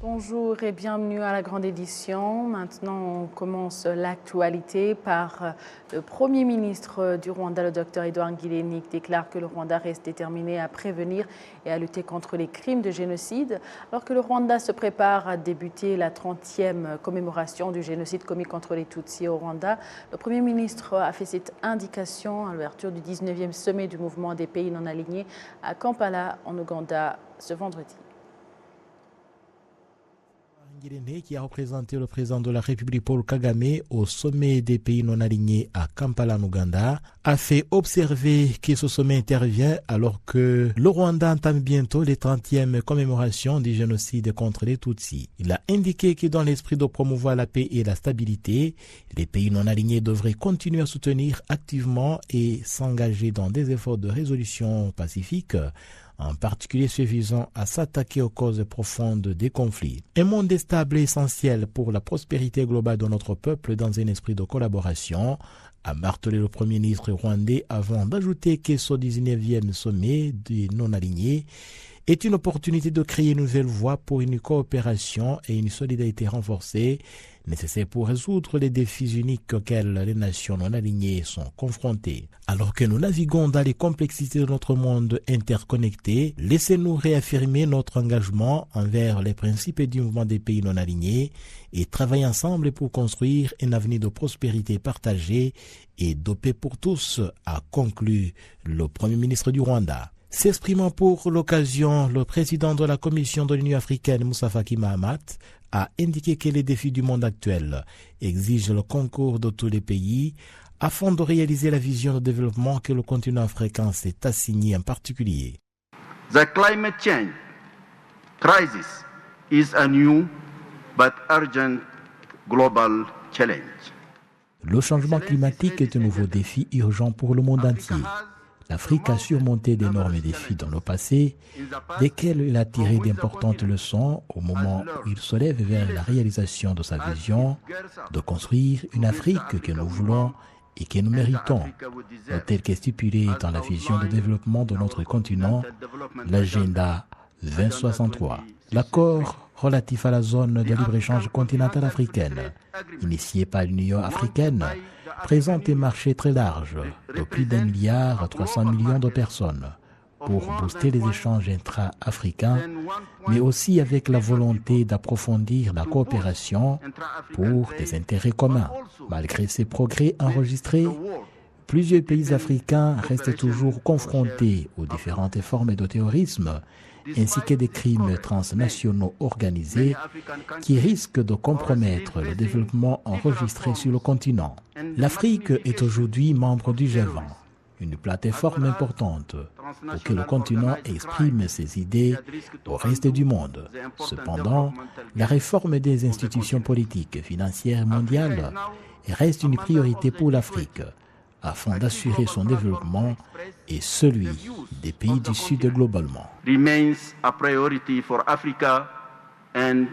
Bonjour et bienvenue à la grande édition. Maintenant, on commence l'actualité par le Premier ministre du Rwanda, le Dr Edouard Ngirente, qui déclare que le Rwanda reste déterminé à prévenir et à lutter contre les crimes de génocide. Alors que le Rwanda se prépare à débuter la 30e commémoration du génocide commis contre les Tutsis au Rwanda, le Premier ministre a fait cette indication à l'ouverture du 19e sommet du mouvement des pays non alignés à Kampala, en Ouganda, ce vendredi. Ngirente, qui a représenté le président de la République Paul Kagame au sommet des pays non alignés à Kampala en Ouganda, a fait observer que ce sommet intervient alors que le Rwanda entame bientôt les 30e commémorations du génocide contre les Tutsis. Il a indiqué que dans l'esprit de promouvoir la paix et la stabilité, les pays non alignés devraient continuer à soutenir activement et s'engager dans des efforts de résolution pacifique, en particulier ceux visant à s'attaquer aux causes profondes des conflits. Un monde stable est essentiel pour la prospérité globale de notre peuple dans un esprit de collaboration, a martelé le Premier ministre rwandais avant d'ajouter que ce 19e sommet des non-alignés est une opportunité de créer une nouvelle voie pour une coopération et une solidarité renforcée nécessaires pour résoudre les défis uniques auxquels les nations non alignées sont confrontées. Alors que nous naviguons dans les complexités de notre monde interconnecté, laissez-nous réaffirmer notre engagement envers les principes du mouvement des pays non alignés et travailler ensemble pour construire un avenir de prospérité partagée et de paix pour tous, a conclu le Premier ministre du Rwanda. S'exprimant pour l'occasion, le président de la Commission de l'Union africaine, Moussa Faki Mahamat, a indiqué que les défis du monde actuel exigent le concours de tous les pays afin de réaliser la vision de développement que le continent africain s'est assigné en particulier. The climate change crisis is a new but urgent global challenge. Le changement climatique est un nouveau défi urgent pour le monde entier. L'Afrique a surmonté d'énormes défis dans le passé, desquels il a tiré d'importantes leçons au moment où il se lève vers la réalisation de sa vision de construire une Afrique que nous voulons et que nous méritons, tel qu'est stipulé dans la vision de développement de notre continent, l'agenda 2063. L'accord relatif à la zone de libre-échange continentale africaine, initié par l'Union africaine, présente un marché très large de plus d'1,3 milliard de personnes pour booster les échanges intra-africains, mais aussi avec la volonté d'approfondir la coopération pour des intérêts communs. Malgré ces progrès enregistrés, plusieurs pays africains restent toujours confrontés aux différentes formes de terrorisme ainsi que des crimes transnationaux organisés qui risquent de compromettre le développement enregistré sur le continent. L'Afrique est aujourd'hui membre du G20, une plateforme importante pour que le continent exprime ses idées au reste du monde. Cependant, la réforme des institutions politiques et financières mondiales reste une priorité pour l'Afrique, afin d'assurer son développement et celui des pays du Sud globalement. Remains a priority for Africa and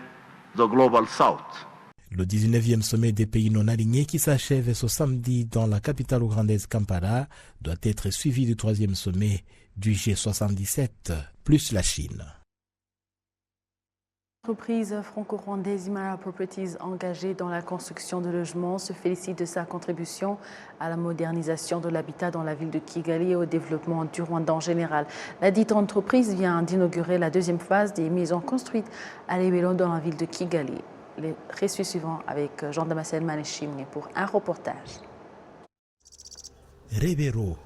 the global South. Le 19e sommet des pays non alignés qui s'achève ce samedi dans la capitale ougandais Kampala doit être suivi du 3e sommet du G77 plus la Chine. L'entreprise franco-rwandaise Imara Properties, engagée dans la construction de logements, se félicite de sa contribution à la modernisation de l'habitat dans la ville de Kigali et au développement du Rwanda en général. La dite entreprise vient d'inaugurer la 2e phase des maisons construites à Rebero dans la ville de Kigali. Les récits suivants avec Jean-Damascène Maneshimne pour un reportage. Rebero,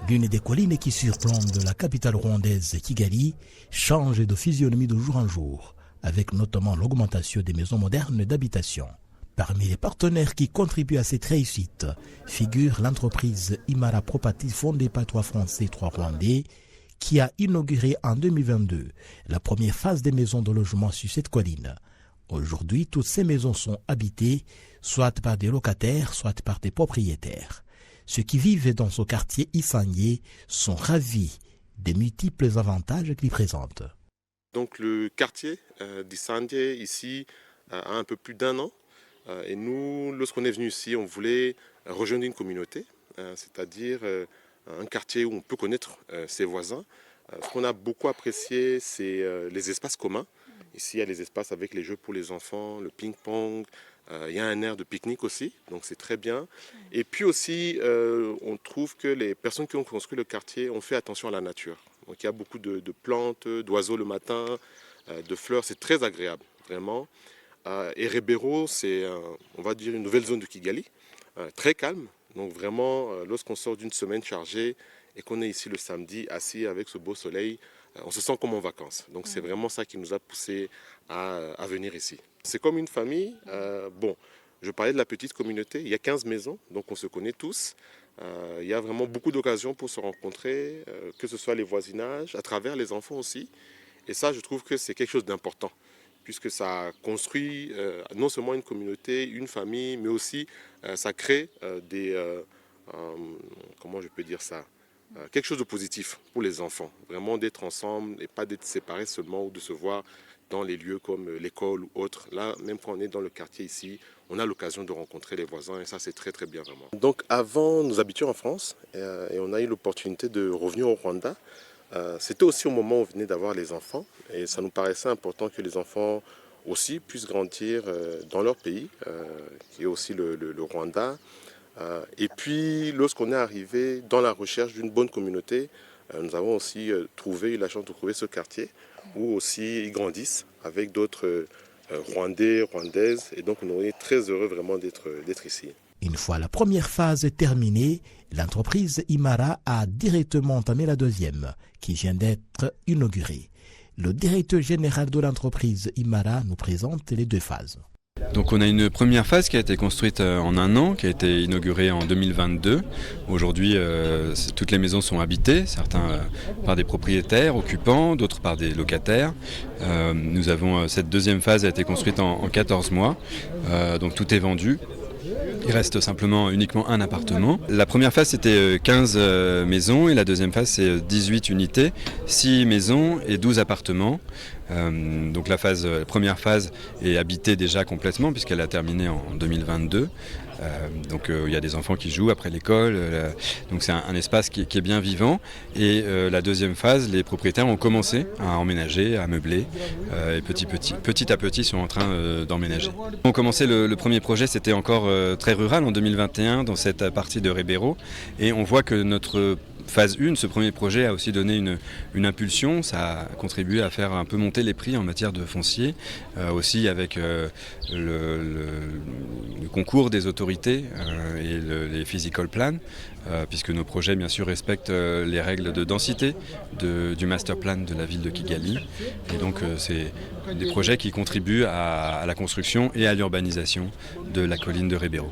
l'une des collines qui surplombent la capitale rwandaise Kigali, change de physionomie de jour en jour, avec notamment l'augmentation des maisons modernes d'habitation. Parmi les partenaires qui contribuent à cette réussite figure l'entreprise Imara Properties fondée par 3 Français et 3 Rwandais qui a inauguré en 2022 la première phase des maisons de logement sur cette colline. Aujourd'hui, toutes ces maisons sont habitées soit par des locataires, soit par des propriétaires. Ceux qui vivent dans ce quartier Isangé sont ravis des multiples avantages qu'il présente. Donc le quartier d'Isangé ici a un peu plus d'1 an. Et nous, lorsqu'on est venu ici, on voulait rejoindre une communauté, c'est-à-dire un quartier où on peut connaître ses voisins. Ce qu'on a beaucoup apprécié, c'est les espaces communs Ici, il y a les espaces avec les jeux pour les enfants, le ping-pong. Il y a un air de pique-nique aussi, donc c'est très bien. Et puis aussi, on trouve que les personnes qui ont construit le quartier ont fait attention à la nature. Donc il y a beaucoup de plantes, d'oiseaux le matin, de fleurs, c'est très agréable, vraiment. Et Ribeiro, c'est, on va dire, une nouvelle zone de Kigali, très calme. Donc vraiment, lorsqu'on sort d'une semaine chargée et qu'on est ici le samedi, assis avec ce beau soleil, on se sent comme en vacances. Donc c'est vraiment ça qui nous a poussé à venir ici. C'est comme une famille. Bon, je parlais de la petite communauté. Il y a 15 maisons, donc on se connaît tous. Il y a vraiment beaucoup d'occasions pour se rencontrer, que ce soit les voisinages, à travers les enfants aussi. Et ça, je trouve que c'est quelque chose d'important, puisque ça construit non seulement une communauté, une famille, mais aussi ça crée comment je peux dire ça, quelque chose de positif pour les enfants. Vraiment d'être ensemble et pas d'être séparés seulement ou de se voir dans les lieux comme l'école ou autre. Là, même quand on est dans le quartier ici, on a l'occasion de rencontrer les voisins et ça, c'est très très bien vraiment. Donc avant, nous habitions en France et on a eu l'opportunité de revenir au Rwanda. C'était aussi au moment où on venait d'avoir les enfants et ça nous paraissait important que les enfants aussi puissent grandir dans leur pays, qui est aussi le Rwanda. Et puis, lorsqu'on est arrivé dans la recherche d'une bonne communauté, nous avons aussi eu la chance de trouver ce quartier où aussi ils grandissent avec d'autres Rwandais, Rwandaises. Et donc, nous sommes très heureux vraiment d'être ici. Une fois la première phase terminée, l'entreprise Imara a directement entamé la deuxième, qui vient d'être inaugurée. Le directeur général de l'entreprise Imara nous présente les deux phases. Donc on a une première phase qui a été construite en un an, qui a été inaugurée en 2022. Aujourd'hui, toutes les maisons sont habitées, certains par des propriétaires occupants, d'autres par des locataires. Nous avons cette deuxième phase a été construite en 14 mois, donc tout est vendu. Il reste simplement uniquement un appartement. La première phase c'était 15 maisons et la deuxième phase c'est 18 unités, 6 maisons et 12 appartements. Donc la première phase est habitée déjà complètement puisqu'elle a terminé en 2022. Donc il y a des enfants qui jouent après l'école, donc c'est un espace qui est bien vivant. Et la deuxième phase, les propriétaires ont commencé à emménager, à meubler, et petit à petit sont en train d'emménager. On commençait le premier projet, c'était encore très rural en 2021 dans cette partie de Ribeiro, et on voit que notre phase 1, ce premier projet a aussi donné une impulsion, ça a contribué à faire un peu monter les prix en matière de foncier, aussi avec le concours des autorités et les physical plans, puisque nos projets bien sûr respectent les règles de densité du master plan de la ville de Kigali. Et donc c'est des projets qui contribuent à la construction et à l'urbanisation de la colline de Ribeiro.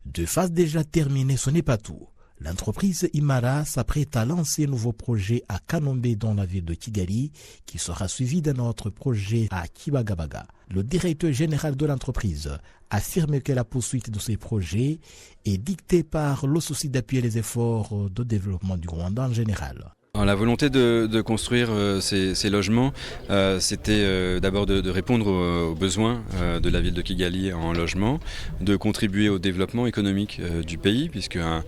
Deux phases déjà terminées, ce n'est pas tout. L'entreprise Imara s'apprête à lancer un nouveau projet à Kanombe dans la ville de Kigali qui sera suivi d'un autre projet à Kibagabaga. Le directeur général de l'entreprise affirme que la poursuite de ces projets est dictée par le souci d'appuyer les efforts de développement du Rwanda en général. Alors, la volonté de construire ces logements, c'était d'abord de répondre aux besoins de la ville de Kigali en logement, de contribuer au développement économique du pays, puisque un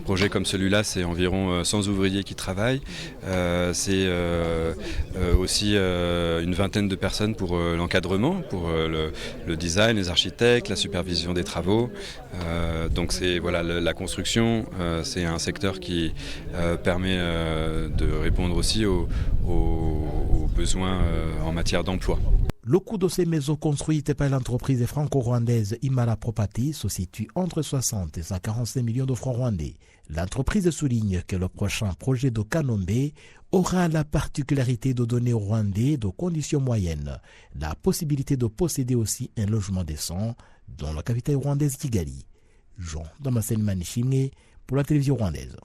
projet comme celui-là, c'est environ 100 ouvriers qui travaillent, c'est aussi une vingtaine de personnes pour l'encadrement, pour le design, les architectes, la supervision des travaux. Donc c'est voilà, la construction, c'est un secteur qui permet de répondre aussi aux besoins en matière d'emploi. Le coût de ces maisons construites par l'entreprise franco-rwandaise Imara Property se situe entre 60 et 145 millions de francs rwandais. L'entreprise souligne que le prochain projet de Kanombe aura la particularité de donner aux Rwandais de conditions moyennes la possibilité de posséder aussi un logement décent dans la capitale rwandaise Kigali. Jean Damascene Manishimwe pour la télévision rwandaise.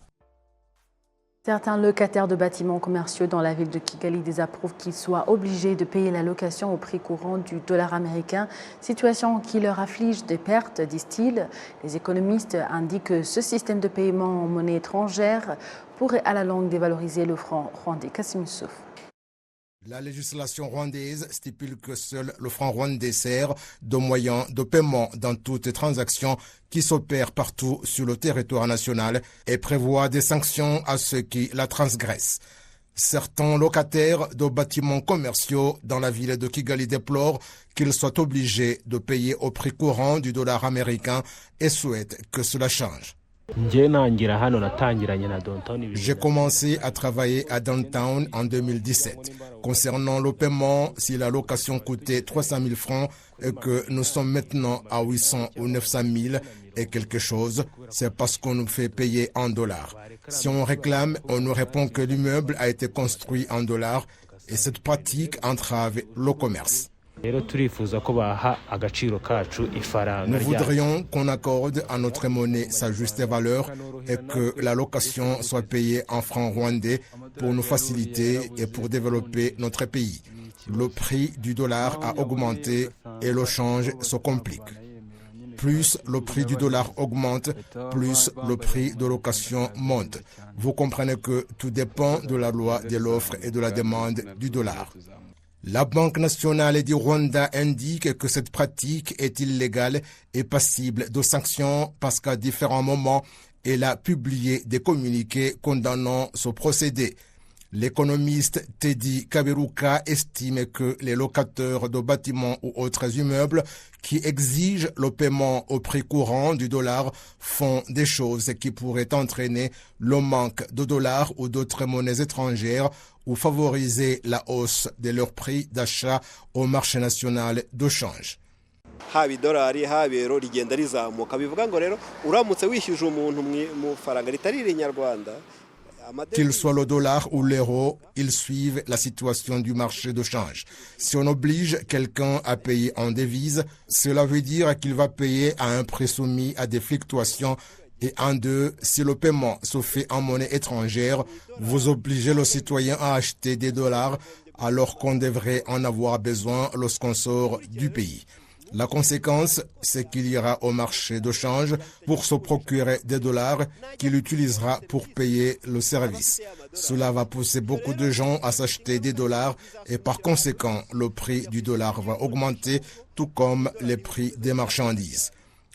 Certains locataires de bâtiments commerciaux dans la ville de Kigali désapprouvent qu'ils soient obligés de payer la location au prix courant du dollar américain, situation qui leur afflige des pertes, disent-ils. Les économistes indiquent que ce système de paiement en monnaie étrangère pourrait à la longue dévaloriser le franc rwandais. Kassim Youssouf. La législation rwandaise stipule que seul le franc rwandais sert de moyen de paiement dans toute transaction qui s'opère partout sur le territoire national et prévoit des sanctions à ceux qui la transgressent. Certains locataires de bâtiments commerciaux dans la ville de Kigali déplorent qu'ils soient obligés de payer au prix courant du dollar américain et souhaitent que cela change. J'ai commencé à travailler à Downtown en 2017. Concernant le paiement, si la location coûtait 300 000 francs et que nous sommes maintenant à 800 ou 900 000 et quelque chose, c'est parce qu'on nous fait payer en dollars. Si on réclame, on nous répond que l'immeuble a été construit en dollars et cette pratique entrave le commerce. Nous voudrions qu'on accorde à notre monnaie sa juste valeur et que la location soit payée en francs rwandais pour nous faciliter et pour développer notre pays. Le prix du dollar a augmenté et le change se complique. Plus le prix du dollar augmente, plus le prix de location monte. Vous comprenez que tout dépend de la loi de l'offre et de la demande du dollar. La Banque nationale du Rwanda indique que cette pratique est illégale et passible de sanctions parce qu'à différents moments, elle a publié des communiqués condamnant ce procédé. L'économiste Teddy Kaberuka estime que les locataires de bâtiments ou autres immeubles qui exigent le paiement au prix courant du dollar font des choses qui pourraient entraîner le manque de dollars ou d'autres monnaies étrangères ou favoriser la hausse de leur prix d'achat au marché national de change. haba idolari haba euro rigenda rizamuka bivuga ngo rero uramutse wishyuje umuntu mu faranga ritari irinyarwanda. Qu'il soit le dollar ou l'euro, ils suivent la situation du marché de change. Si on oblige quelqu'un à payer en devise, cela veut dire qu'il va payer à un prix soumis à des fluctuations. Et en deux, si le paiement se fait en monnaie étrangère, vous obligez le citoyen à acheter des dollars alors qu'on devrait en avoir besoin lorsqu'on sort du pays. La conséquence, c'est qu'il ira au marché de change pour se procurer des dollars qu'il utilisera pour payer le service. Cela va pousser beaucoup de gens à s'acheter des dollars et par conséquent, le prix du dollar va augmenter, tout comme les prix des marchandises.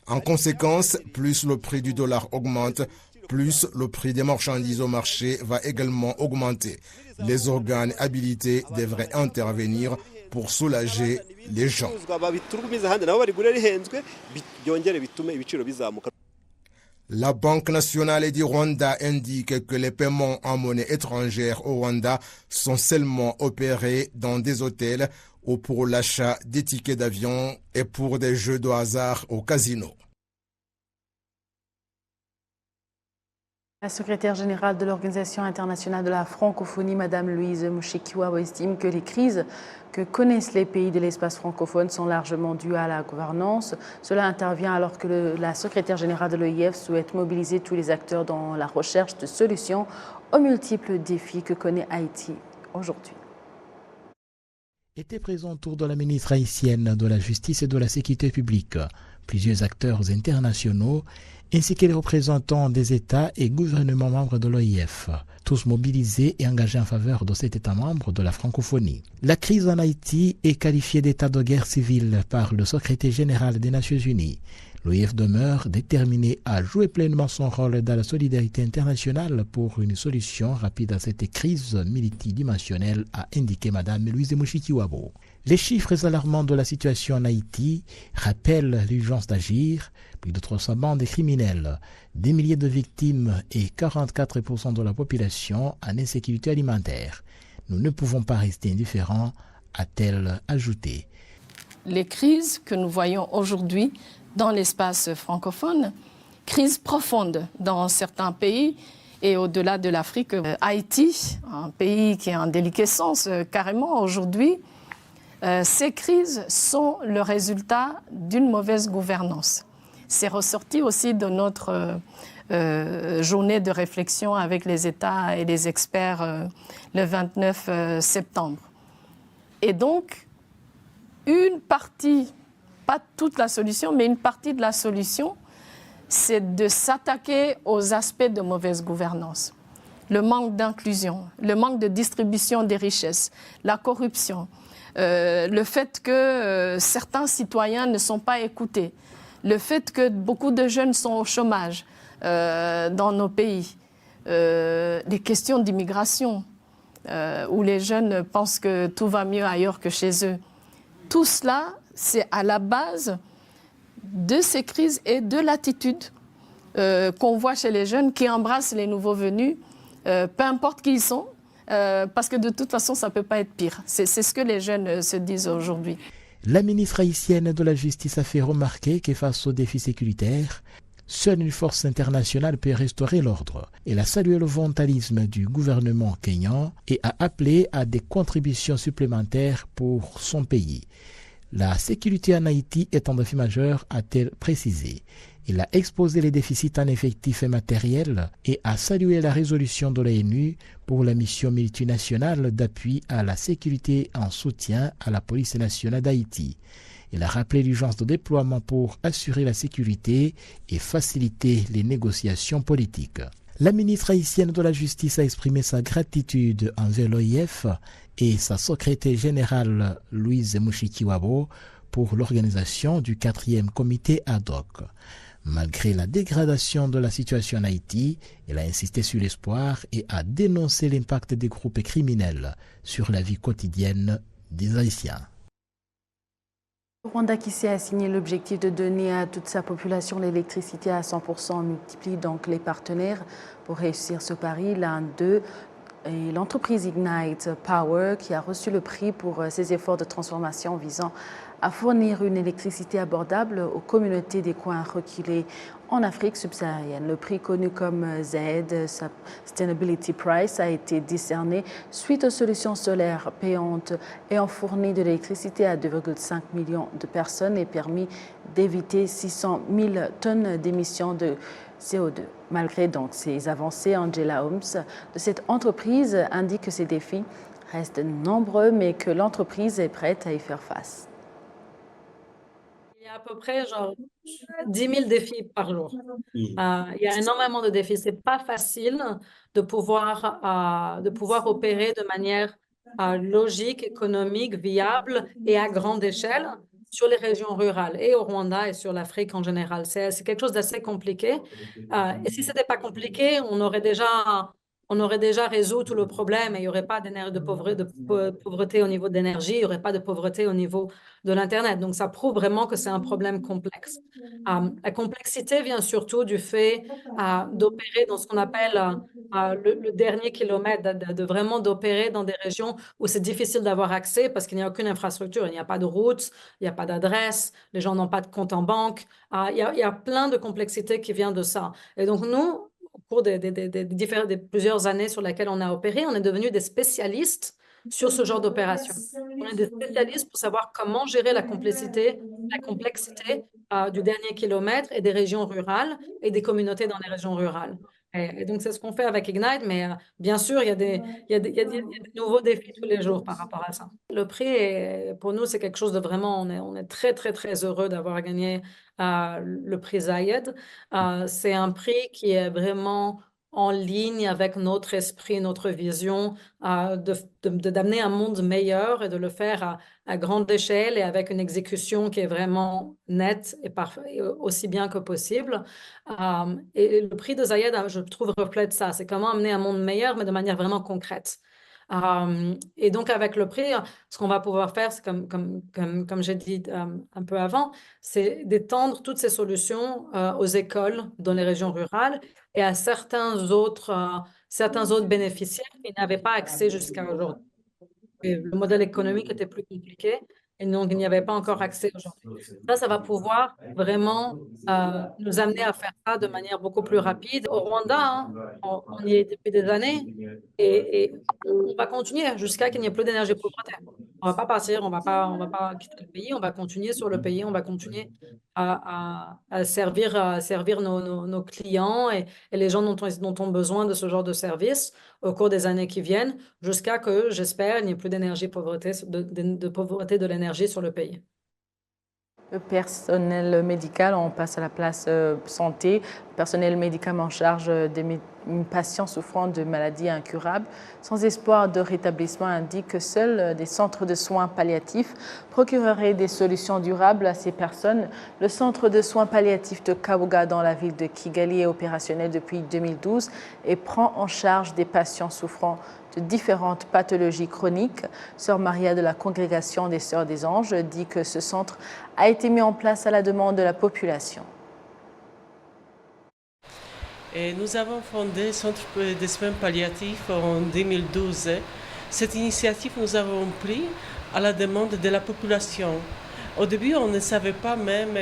En conséquence, plus le prix du dollar augmente, plus le prix des marchandises au marché va également augmenter. Les organes habilités devraient intervenir pour soulager les gens. La Banque nationale du Rwanda indique que les paiements en monnaie étrangère au Rwanda sont seulement opérés dans des hôtels ou pour l'achat des tickets d'avion et pour des jeux de hasard au casino. La secrétaire générale de l'Organisation internationale de la francophonie, Mme Louise Mushikiwabo, estime que les crises que connaissent les pays de l'espace francophone sont largement dues à la gouvernance. Cela intervient alors que la secrétaire générale de l'OIF souhaite mobiliser tous les acteurs dans la recherche de solutions aux multiples défis que connaît Haïti aujourd'hui. Était présent autour de la ministre haïtienne de la Justice et de la Sécurité publique, plusieurs acteurs internationaux, ainsi que les représentants des États et gouvernements membres de l'OIF, tous mobilisés et engagés en faveur de cet État membre de la francophonie. La crise en Haïti est qualifiée d'état de guerre civile par le secrétaire général des Nations Unies. L'OIF demeure déterminé à jouer pleinement son rôle dans la solidarité internationale pour une solution rapide à cette crise multidimensionnelle, a indiqué Mme Louise Mushikiwabo. Les chiffres alarmants de la situation en Haïti rappellent l'urgence d'agir. Plus de 300 bandes criminelles, des milliers de victimes et 44% de la population en insécurité alimentaire. Nous ne pouvons pas rester indifférents, a-t-elle ajouté. Les crises que nous voyons aujourd'hui dans l'espace francophone, crises profondes dans certains pays et au-delà de l'Afrique. Haïti, un pays qui est en déliquescence carrément aujourd'hui, ces crises sont le résultat d'une mauvaise gouvernance. C'est ressorti aussi de notre journée de réflexion avec les États et les experts le 29 septembre. Et donc, une partie, pas toute la solution, mais une partie de la solution, c'est de s'attaquer aux aspects de mauvaise gouvernance. Le manque d'inclusion, le manque de distribution des richesses, la corruption, le fait que certains citoyens ne sont pas écoutés, le fait que beaucoup de jeunes sont au chômage dans nos pays, les questions d'immigration où les jeunes pensent que tout va mieux ailleurs que chez eux. Tout cela, c'est à la base de ces crises et de l'attitude qu'on voit chez les jeunes qui embrassent les nouveaux venus, peu importe qui ils sont, parce que de toute façon, ça ne peut pas être pire. C'est ce que les jeunes se disent aujourd'hui. La ministre haïtienne de la Justice a fait remarquer que face aux défis sécuritaires, seule une force internationale peut restaurer l'ordre. Elle a salué le volontarisme du gouvernement kényan et a appelé à des contributions supplémentaires pour son pays. La sécurité en Haïti est un défi majeur, a-t-elle précisé. Il a exposé les déficits en effectifs et matériels et a salué la résolution de l'ONU pour la mission multinationale d'appui à la sécurité en soutien à la police nationale d'Haïti. Il a rappelé l'urgence de déploiement pour assurer la sécurité et faciliter les négociations politiques. La ministre haïtienne de la Justice a exprimé sa gratitude envers l'OIF et sa secrétaire générale Louise Mushikiwabo pour l'organisation du 4e comité ad hoc. Malgré la dégradation de la situation en Haïti, elle a insisté sur l'espoir et a dénoncé l'impact des groupes criminels sur la vie quotidienne des Haïtiens. Le Rwanda qui s'est assigné l'objectif de donner à toute sa population l'électricité à 100% multiplie donc les partenaires pour réussir ce pari. L'un d'eux est l'entreprise Ignite Power qui a reçu le prix pour ses efforts de transformation visant à fournir une électricité abordable aux communautés des coins reculés en Afrique subsaharienne. Le prix connu comme Z Sustainability Prize a été décerné suite aux solutions solaires payantes ayant fourni de l'électricité à 2,5 millions de personnes et permis d'éviter 600 000 tonnes d'émissions de CO2. Malgré donc ces avancées, Angela Holmes de cette entreprise indique que ces défis restent nombreux mais que l'entreprise est prête à y faire face. Il y a à peu près 10 000 défis par jour. Il y a énormément de défis. Ce n'est pas facile de pouvoir opérer de manière logique, économique, viable et à grande échelle sur les régions rurales et au Rwanda et sur l'Afrique en général. C'est quelque chose d'assez compliqué. Et si ce n'était pas compliqué, on aurait déjà résolu tout le problème et il n'y aurait pas de pauvreté au niveau de l'énergie, il n'y aurait pas de pauvreté au niveau de l'Internet. Donc, ça prouve vraiment que c'est un problème complexe. La complexité vient surtout du fait d'opérer dans ce qu'on appelle le dernier kilomètre, vraiment d'opérer dans des régions où c'est difficile d'avoir accès parce qu'il n'y a aucune infrastructure, il n'y a pas de route, il n'y a pas d'adresse, les gens n'ont pas de compte en banque. Il y a plein de complexités qui viennent de ça. Et donc, nous, au cours des plusieurs années sur lesquelles on a opéré, on est devenus des spécialistes sur ce genre d'opération. On est des spécialistes pour savoir comment gérer la complexité du dernier kilomètre et des régions rurales et des communautés dans les régions rurales. Et donc, c'est ce qu'on fait avec Ignite, mais bien sûr, il y a des nouveaux défis tous les jours par rapport à ça. Le prix, pour nous, c'est quelque chose de vraiment, on est très, très, très heureux d'avoir gagné le prix Zayed. C'est un prix qui est vraiment en ligne avec notre esprit, notre vision d'amener un monde meilleur et de le faire à grande échelle et avec une exécution qui est vraiment nette et aussi bien que possible. Et le prix de Zayed, je trouve, reflète ça. C'est comment amener un monde meilleur, mais de manière vraiment concrète. Et donc, avec le prix, ce qu'on va pouvoir faire, c'est comme j'ai dit un peu avant, c'est d'étendre toutes ces solutions aux écoles dans les régions rurales et à certains autres bénéficiaires qui n'avaient pas accès jusqu'à aujourd'hui. Le modèle économique était plus compliqué et donc il n'y avait pas encore accès aujourd'hui. Ça va pouvoir vraiment nous amener à faire ça de manière beaucoup plus rapide. Au Rwanda, on y est depuis des années et on va continuer jusqu'à qu'il n'y ait plus d'énergie pauvreté. On ne va pas partir, on va pas quitter le pays, on va continuer sur le pays, on va continuer à servir nos clients et les gens dont ont besoin de ce genre de service au cours des années qui viennent, jusqu'à que, j'espère, il n'y ait plus d'énergie pauvreté, de pauvreté de l'énergie sur le pays. Le personnel médical, on passe à la place santé. Le personnel médical en charge des patients souffrant de maladies incurables, sans espoir de rétablissement, indique que seuls des centres de soins palliatifs procureraient des solutions durables à ces personnes. Le centre de soins palliatifs de Kabuga dans la ville de Kigali est opérationnel depuis 2012 et prend en charge des patients souffrant de différentes pathologies chroniques. Sœur Maria de la Congrégation des Sœurs des Anges dit que ce centre a été mis en place à la demande de la population. Et nous avons fondé le Centre de soins palliatifs en 2012. Cette initiative, nous avons pris à la demande de la population. Au début, on ne savait pas même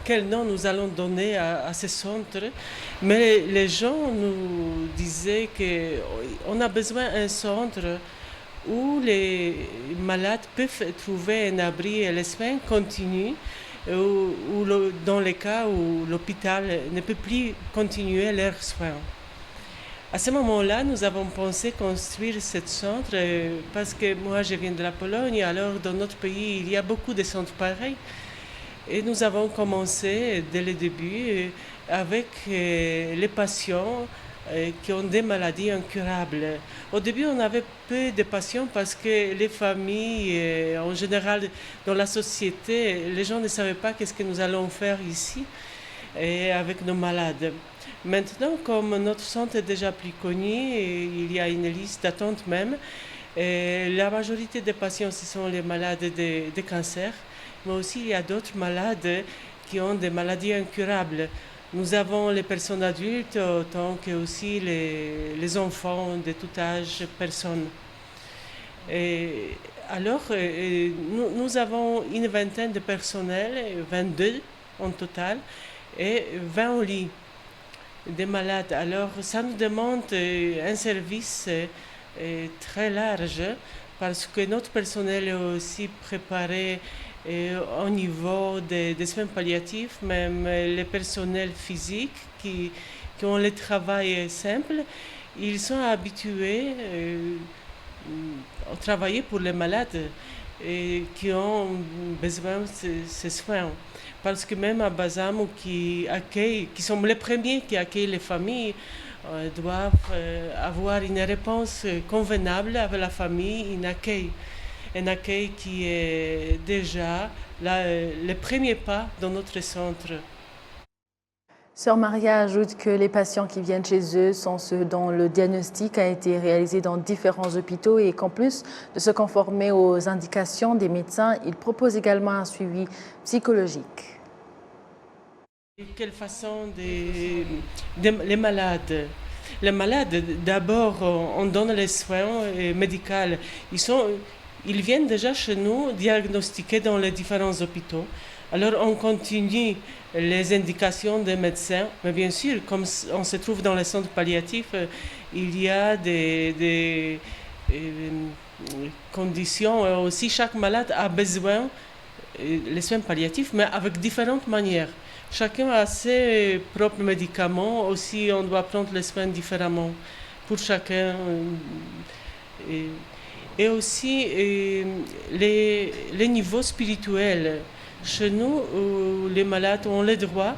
quel nom nous allons donner à ce centre, mais les gens nous disaient qu'on a besoin d'un centre où les malades peuvent trouver un abri et les soins continuent, ou dans les cas où l'hôpital ne peut plus continuer leurs soins. À ce moment-là, nous avons pensé construire ce centre parce que moi, je viens de la Pologne, alors dans notre pays, il y a beaucoup de centres pareils. Et nous avons commencé dès le début avec les patients qui ont des maladies incurables. Au début, on avait peu de patients parce que les familles, en général, dans la société, les gens ne savaient pas qu'est-ce que nous allons faire ici avec nos malades. Maintenant, comme notre centre est déjà plus connu, il y a une liste d'attente même, la majorité des patients, ce sont les malades de cancer, mais aussi il y a d'autres malades qui ont des maladies incurables. Nous avons les personnes adultes autant que aussi les enfants de tout âge, personnes. Et alors, nous avons une vingtaine de personnels, 22 en total, et 20 lits des malades. Alors, ça nous demande un service très large parce que notre personnel est aussi préparé au niveau des soins palliatifs, même les personnels physiques qui ont le travail simple, ils sont habitués à travailler pour les malades et qui ont besoin de ces soins. Parce que même à Bazam, qui sont les premiers qui accueillent les familles, doivent avoir une réponse convenable avec la famille, un accueil qui est déjà le premier pas dans notre centre. Sœur Maria ajoute que les patients qui viennent chez eux sont ceux dont le diagnostic a été réalisé dans différents hôpitaux et qu'en plus de se conformer aux indications des médecins, il propose également un suivi psychologique. De quelle façon les malades? Les malades, d'abord, on donne les soins médicaux. Ils viennent déjà chez nous diagnostiqués dans les différents hôpitaux. Alors on continue les indications des médecins, mais bien sûr, comme on se trouve dans les centres palliatifs, il y a des conditions. Aussi, chaque malade a besoin des soins palliatifs, mais avec différentes manières. Chacun a ses propres médicaments, aussi on doit prendre les soins différemment pour chacun. Et aussi les niveaux spirituels. Chez nous, les malades ont le droit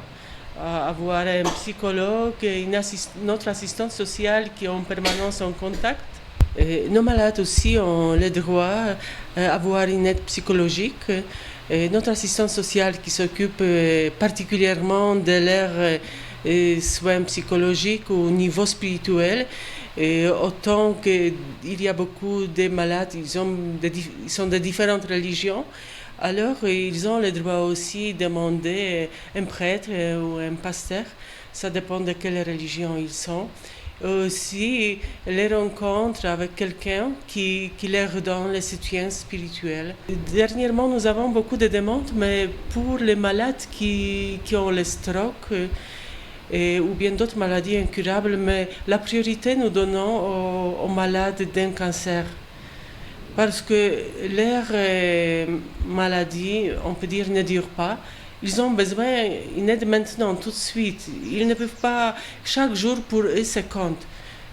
à avoir un psychologue et notre assistante sociale qui est en permanence en contact. Et nos malades aussi ont le droit d'avoir une aide psychologique. Et notre assistante sociale qui s'occupe particulièrement de leurs soins psychologiques au niveau spirituel. Et autant qu'il y a beaucoup de malades, ils sont de différentes religions, alors ils ont le droit aussi de demander un prêtre ou un pasteur, ça dépend de quelle religion ils sont. Aussi les rencontres avec quelqu'un qui leur donne le soutien spirituel. Dernièrement, nous avons beaucoup de demandes, mais pour les malades qui ont le stroke, ou bien d'autres maladies incurables, mais la priorité nous donnons aux malades d'un cancer. Parce que leur maladie, on peut dire, ne dure pas. Ils ont besoin d'une aide maintenant, tout de suite. Ils ne peuvent pas, chaque jour pour eux, se compte.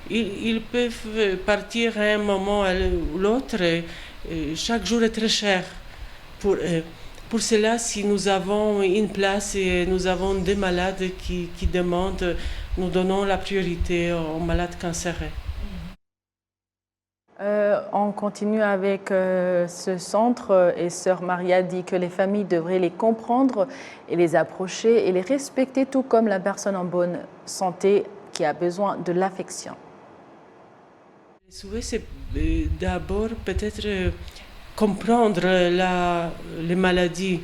Ils peuvent partir à un moment ou l'autre. Chaque jour est très cher pour eux. Pour cela, si nous avons une place et nous avons des malades qui demandent, nous donnons la priorité aux malades cancéreux. On continue avec ce centre et Sœur Maria dit que les familles devraient les comprendre et les approcher et les respecter, tout comme la personne en bonne santé qui a besoin de l'affection. Le souhait, c'est d'abord peut-être comprendre les maladies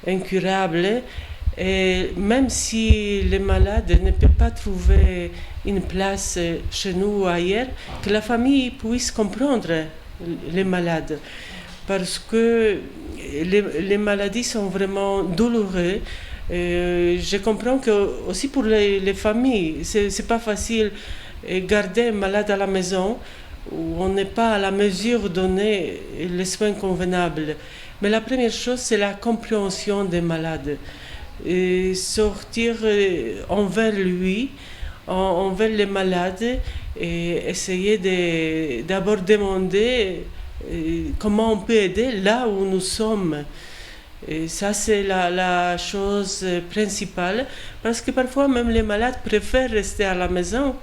incurables. Et même si les malades ne peuvent pas trouver une place chez nous ou ailleurs, que la famille puisse comprendre les malades. Parce que les maladies sont vraiment douloureuses. Je comprends que aussi pour les familles, c'est pas facile de garder un malade à la maison où on n'est pas à la mesure de donner les soins convenables. Mais la première chose, c'est la compréhension des malades. Et sortir envers lui, envers les malades, et essayer d'abord demander comment on peut aider là où nous sommes. Et ça, c'est la chose principale, parce que parfois même les malades préfèrent rester à la maison,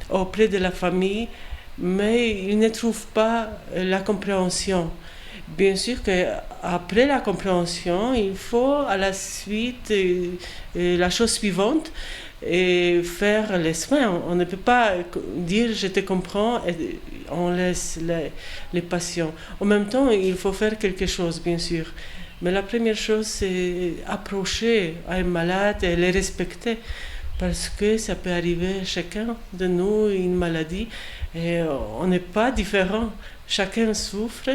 auprès de la famille, mais ils ne trouvent pas la compréhension. Bien sûr qu'après la compréhension, il faut à la suite la chose suivante et faire les soins. On ne peut pas dire je te comprends et on laisse les patients. En même temps, il faut faire quelque chose, bien sûr. Mais la première chose, c'est approcher un malade et le respecter. Parce que ça peut arriver à chacun de nous une maladie et on n'est pas différent. Chacun souffre.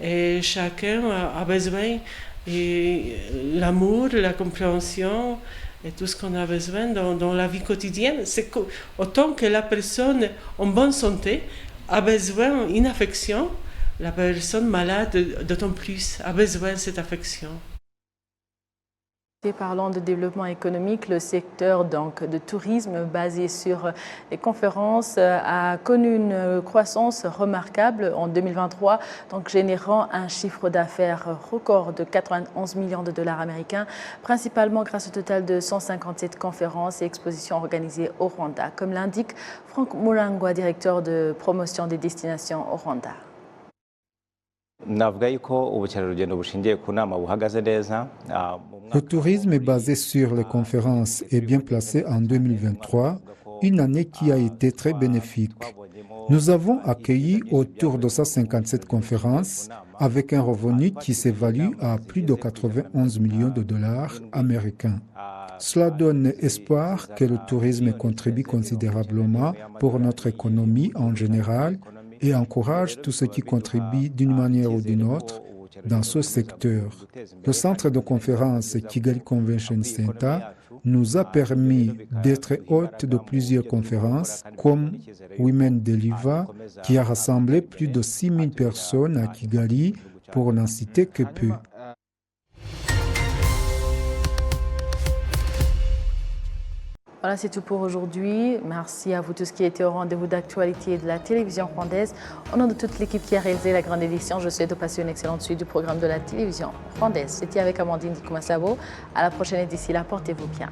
Et chacun a besoin de l'amour, la compréhension et tout ce qu'on a besoin dans la vie quotidienne. C'est autant que la personne en bonne santé a besoin d'une affection, la personne malade d'autant plus a besoin de cette affection. Parlant de développement économique, le secteur de tourisme basé sur les conférences a connu une croissance remarquable en 2023, générant un chiffre d'affaires record de 91 millions de dollars américains, principalement grâce au total de 157 conférences et expositions organisées au Rwanda, comme l'indique Franck Mulangwa, directeur de promotion des destinations au Rwanda. Le tourisme est basé sur les conférences et bien placé en 2023, une année qui a été très bénéfique. Nous avons accueilli autour de 157 conférences avec un revenu qui s'évalue à plus de 91 millions de dollars américains. Cela donne espoir que le tourisme contribue considérablement pour notre économie en général et encourage tout ce qui contribue d'une manière ou d'une autre dans ce secteur. Le centre de conférence Kigali Convention Center nous a permis d'être hôte de plusieurs conférences comme Women Deliver, qui a rassemblé plus de 6 000 personnes à Kigali, pour n'en citer que peu. Voilà, c'est tout pour aujourd'hui. Merci à vous tous qui étaient au rendez-vous d'actualité de la télévision rwandaise. Au nom de toute l'équipe qui a réalisé la grande édition, je souhaite de passer une excellente suite du programme de la télévision rwandaise. C'était avec Amandine Dikumasabo. À la prochaine et d'ici là, portez-vous bien.